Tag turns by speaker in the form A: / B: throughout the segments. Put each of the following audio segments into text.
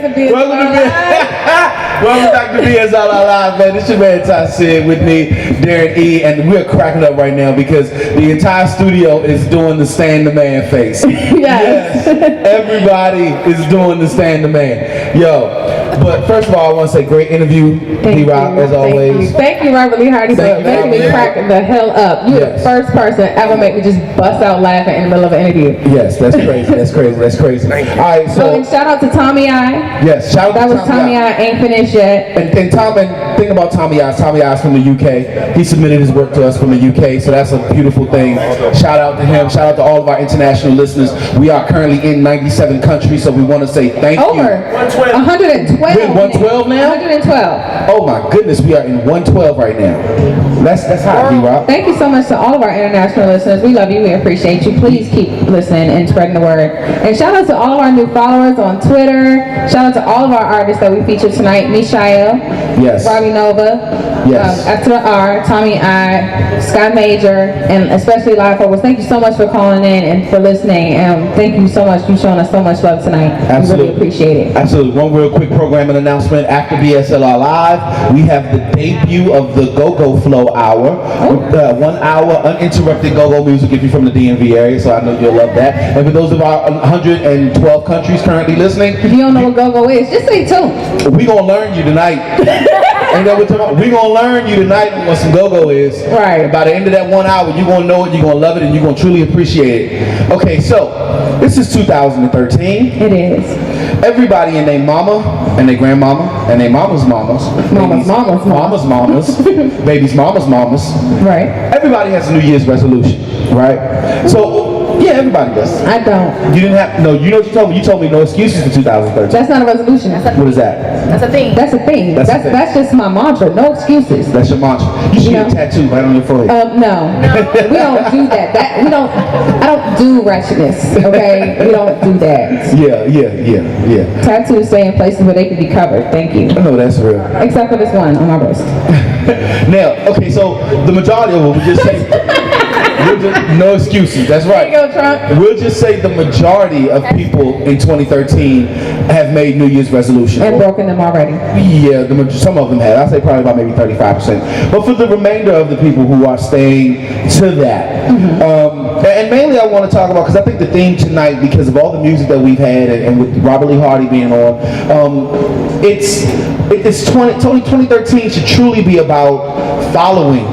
A: Welcome back to BSLR Live, man. This your man Tye Syd with me, Daryn E, and we're cracking up right now because the entire studio is doing the stand the man face. Yes. Everybody is doing the stand the man. Yo. But first of all, I want to say great interview, D-Rock, as always.
B: Thank you, Robert Lee Hardy, for making me crack the hell up. You're the first person ever make me just bust out laughing in the middle of an interview.
A: Yes, that's crazy. That's crazy. That's crazy. All right, so
B: and shout out to Tommy I.
A: Yes, shout out to
B: Tommy I. Ain't finished yet.
A: And think about Tommy I. Tommy I is from the UK. He submitted his work to us from the UK, so that's a beautiful thing. Shout out to him. Shout out to all of our international listeners. We are currently in 97 countries, so we want to say thank you.
B: Over 112.
A: We're in 112 now?
B: 112.
A: Oh my goodness, we are in 112 right now. That's hot, D-Rock.
B: Thank you so much to all of our international listeners. We love you. We appreciate you. Please keep listening and spreading the word. And shout out to all of our new followers on Twitter. Shout out to all of our artists that we featured tonight. Mishael.
A: Yes.
B: Robbie Nova.
A: Yes.
B: After the R, Tommy I, Sky Major, and especially Live Focus. Thank you so much for calling in and for listening. And thank you so much. You've shown us so much love tonight.
A: Absolutely.
B: We really appreciate it.
A: Absolutely. One real quick programming announcement. After BSLR Live, we have the debut of the Go-Go Flow Hour. 1 hour uninterrupted go-go music if you're from the DMV area, so I know you'll love that. And for those of our 112 countries currently listening,
B: if you don't know what go-go is, just stay tuned.
A: We're going to learn you tonight. Ain't that what we're talking about? We're going to learn you tonight what some go-go is.
B: Right.
A: And by the end of that 1 hour, you're going to know it, you're going to love it, and you're going to truly appreciate it. Okay, so this is 2013.
B: It is.
A: Everybody and their mama and their grandmama and their mama's mamas. Mama's mamas. Baby's mama's mamas.
B: Right.
A: Everybody has a New Year's resolution, right? So, yeah, everybody does.
B: I don't.
A: You didn't have, no, you know what you told me? You told me no excuses for 2013.
B: That's not a resolution.
A: What is that?
B: That's a thing. That's a thing. That's just my mantra. No excuses.
A: That's your mantra. You should get a tattoo right on your forehead.
B: No. We don't do that. I don't do ratchetness, okay? We don't do that.
A: Yeah.
B: Tattoos stay in places where they can be covered. Thank you.
A: I know that's real.
B: Except for this one on my wrist.
A: Now, okay, so the majority of it, we just say, no excuses. That's right.
B: There you go, Trump.
A: We'll just say the majority of people in 2013 have made New Year's resolutions.
B: And broken them already.
A: Yeah, some of them have. I'd say probably about maybe 35%. But for the remainder of the people who are staying to that, and mainly I want to talk about, because I think the theme tonight, because of all the music that we've had, and with Robert Lee Hardy being on, it's 2013 should truly be about following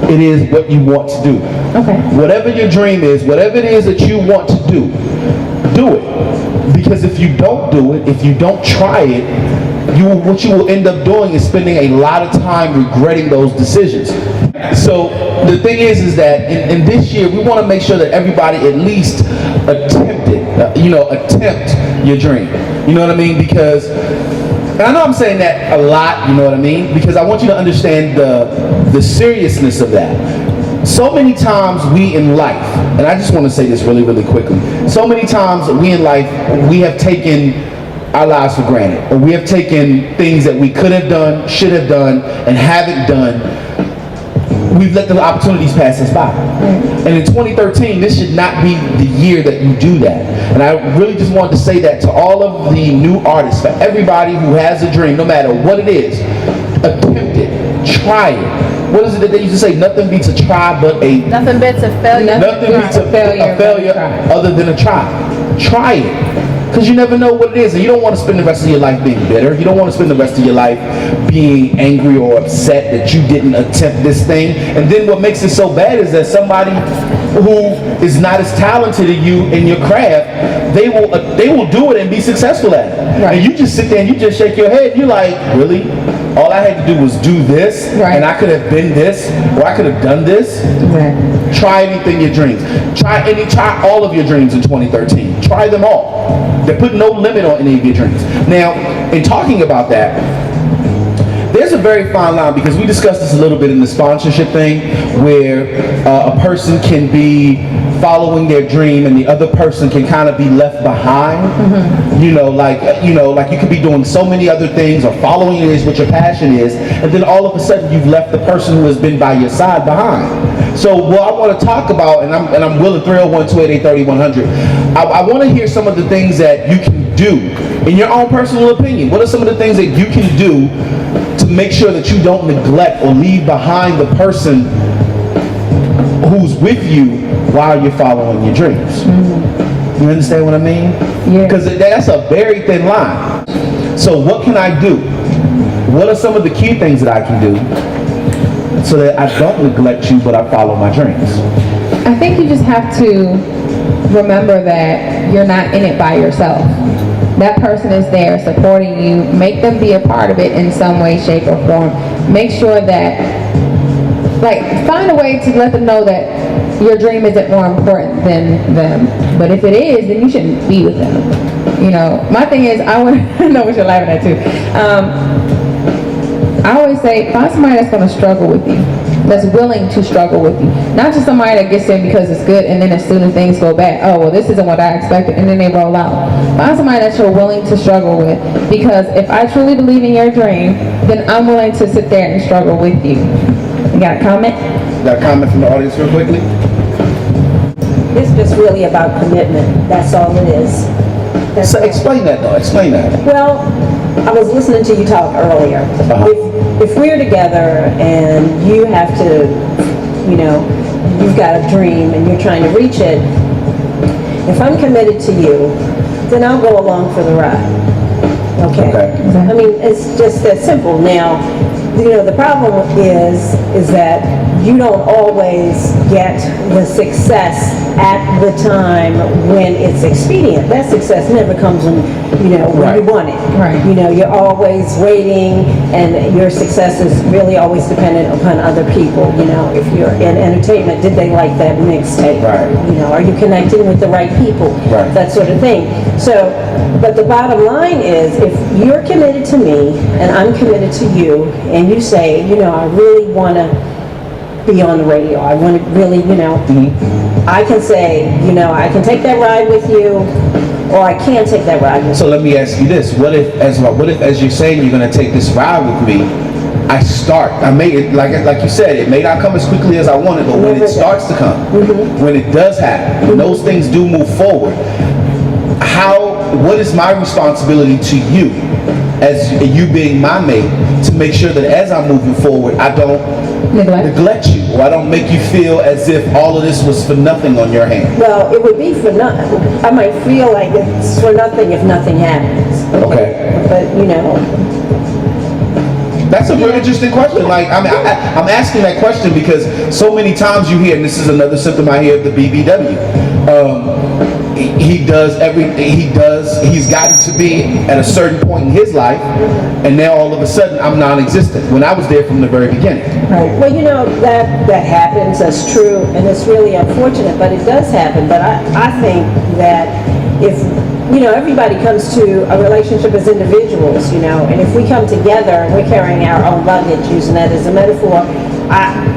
A: it is what you want to do.
B: Okay.
A: Whatever your dream is, whatever it is that you want to do it. Because if you don't do it, if you don't try it, what you will end up doing is spending a lot of time regretting those decisions. So the thing is that in this year, we want to make sure that everybody at least attempt your dream. You know what I mean? Because, and I know I'm saying that a lot, you know what I mean? Because I want you to understand the seriousness of that. So many times we in life, and I just want to say this really, really quickly. So many times we in life, we have taken our lives for granted. Or we have taken things that we could have done, should have done, and haven't done. We've let the opportunities pass us by. And in 2013, this should not be the year that you do that. And I really just wanted to say that to all of the new artists, for everybody who has a dream, no matter what it is, attempt it, try it. What is it that they used to say? Nothing beats a try but a...
C: Nothing beats a failure.
A: Nothing beats a failure other than a try. Try it. Because you never know what it is. And you don't want to spend the rest of your life being bitter. You don't want to spend the rest of your life being angry or upset that you didn't attempt this thing. And then what makes it so bad is that somebody who is not as talented as you in your craft, they will do it and be successful at it. Right. And you just sit there and you just shake your head. You're like, really? All I had to do was do this, and I could have been this, or I could have done this.
B: Right.
A: Try anything your dreams. Try all of your dreams in 2013. Try them all. They put no limit on any of your dreams. Now, in talking about that, there's a very fine line, because we discussed this a little bit in the sponsorship thing, where a person can be following their dream and the other person can kind of be left behind. You know, like you could be doing so many other things or following it is what your passion is, and then all of a sudden you've left the person who has been by your side behind. So what I want to talk about, and I'm willing 301-288-30-100, I want to hear some of the things that you can do in your own personal opinion. What are some of the things that you can do to make sure that you don't neglect or leave behind the person who's with you while you're following your dreams? You understand what I mean?
B: Yeah.
A: Because that's a very thin line. So what can I do? What are some of the key things that I can do so that I don't neglect you but I follow my dreams?
B: I think you just have to remember that you're not in it by yourself. That person is there supporting you. Make them be a part of it in some way, shape, or form. Make sure that, find a way to let them know that your dream isn't more important than them. But if it is, then you shouldn't be with them. You know, my thing is, I know what you're laughing at too. I always say, find somebody that's going to struggle with you, that's willing to struggle with you. Not just somebody that gets in because it's good, and then as soon as things go bad, oh, well, this isn't what I expected, and then they roll out. Find somebody that you're willing to struggle with, because if I truly believe in your dream, then I'm willing to sit there and struggle with you. You got a comment?
A: Got a comment from the audience real quickly?
C: It's just really about commitment. That's all it is.
A: So explain that though, explain that.
C: Well, I was listening to you talk earlier. If we're together and you have to, you've got a dream and you're trying to reach it, if I'm committed to you, then I'll go along for the ride. Okay? I mean, it's just that simple. Now, the problem is that you don't always get the success at the time when it's expedient. That success never comes when you want it.
B: Right.
C: You're always waiting, and your success is really always dependent upon other people. If you're in entertainment, did they like that mixtape?
A: Right.
C: Are you connecting with the right people?
A: Right.
C: That sort of thing. So, but the bottom line is, if you're committed to me and I'm committed to you, and you say, I really want to be on the radio. I want to really, I can say, I can take that ride with you, or I can't take that ride with you.
A: So let me ask you this: What if, as you're saying, you're going to take this ride with me? I made it like you said. It may not come as quickly as I wanted, but when it starts to come, when it does happen, when those things do move forward, what is my responsibility to you, as you being my mate, to make sure that as I'm moving forward, I don't neglect you, or I don't make you feel as if all of this was for nothing on your hand?
C: Well, it would be for nothing. I might feel like it's for nothing if nothing happens.
A: Okay.
C: But
A: that's a very interesting question. I'm asking that question because so many times you hear, and this is another symptom I hear of the BBW. He's gotten to be at a certain point in his life, and now all of a sudden I'm non-existent, when I was there from the very beginning.
C: Right. Well, that happens, that's true, and it's really unfortunate, but it does happen. But I think that if, everybody comes to a relationship as individuals, and if we come together and we're carrying our own luggage, using that as a metaphor,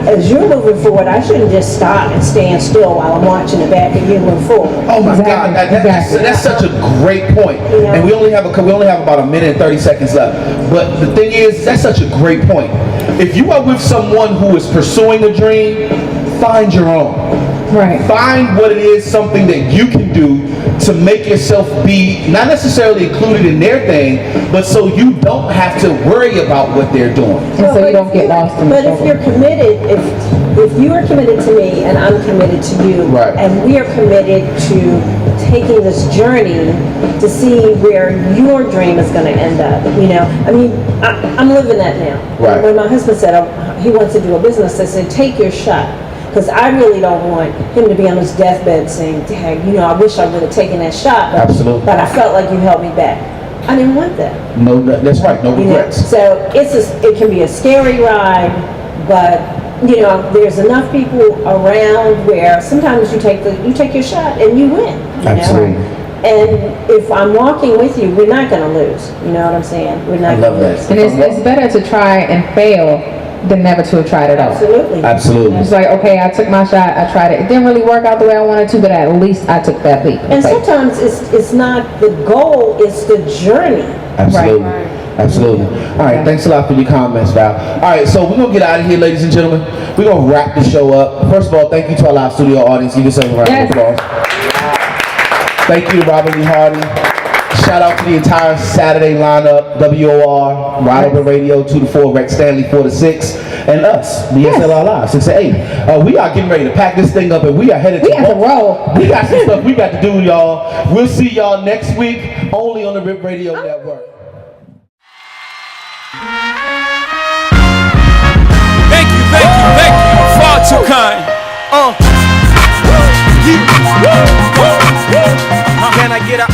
C: as you're moving forward, I shouldn't just stop and stand still while I'm watching the back of you move forward.
A: Oh my God, that's such a great point. And we only have about a minute and 30 seconds left. But the thing is, that's such a great point. If you are with someone who is pursuing a dream, find your own.
B: Right.
A: Find what it is, something that you can do to make yourself be not necessarily included in their thing, but so you don't have to worry about what they're doing.
B: And so you don't get lost in the
C: But if you're committed, if you are committed to me and I'm committed to you,
A: right, and
C: we are committed to taking this journey to see where your dream is going to end up, I'm living that now.
A: Right.
C: When my husband said he wants to do a business, I said, take your shot. Because I really don't want him to be on his deathbed saying, "Dang, I wish I would have taken that shot."
A: Absolutely.
C: But I felt like you held me back. I didn't want that.
A: No, that's right. No regrets.
C: So it can be a scary ride, but there's enough people around where sometimes you take your shot and you win.
A: Absolutely.
C: And if I'm walking with you, we're not going to lose. You know what I'm saying? We're not going to lose.
B: And it's better to try and fail than never to have tried it all.
C: Absolutely.
A: Absolutely.
B: It's like, okay, I took my shot, I tried it. It didn't really work out the way I wanted to, but at least I took that leap.
C: And sometimes it's not the goal, it's the journey.
A: Absolutely.
B: Right.
A: Absolutely. All right, thanks a lot for your comments, Val. All right, so we're going to get out of here, ladies and gentlemen. We're going to wrap the show up. First of all, thank you to our live studio audience. Give yourself a round of applause. Thank you to Robert Lee Hardy. Shout out to the entire Saturday lineup, WOR, Ride Over Radio, 2 to 4, Rex Stanley, 4 to 6, and us, BSLR Live, 6 to 8. We are getting ready to pack this thing up, and we are headed
B: We have to roll.
A: We got some stuff we got to do, y'all. We'll see y'all next week, only on the RIP Radio Network.
D: Thank you, far too kind. Can I get an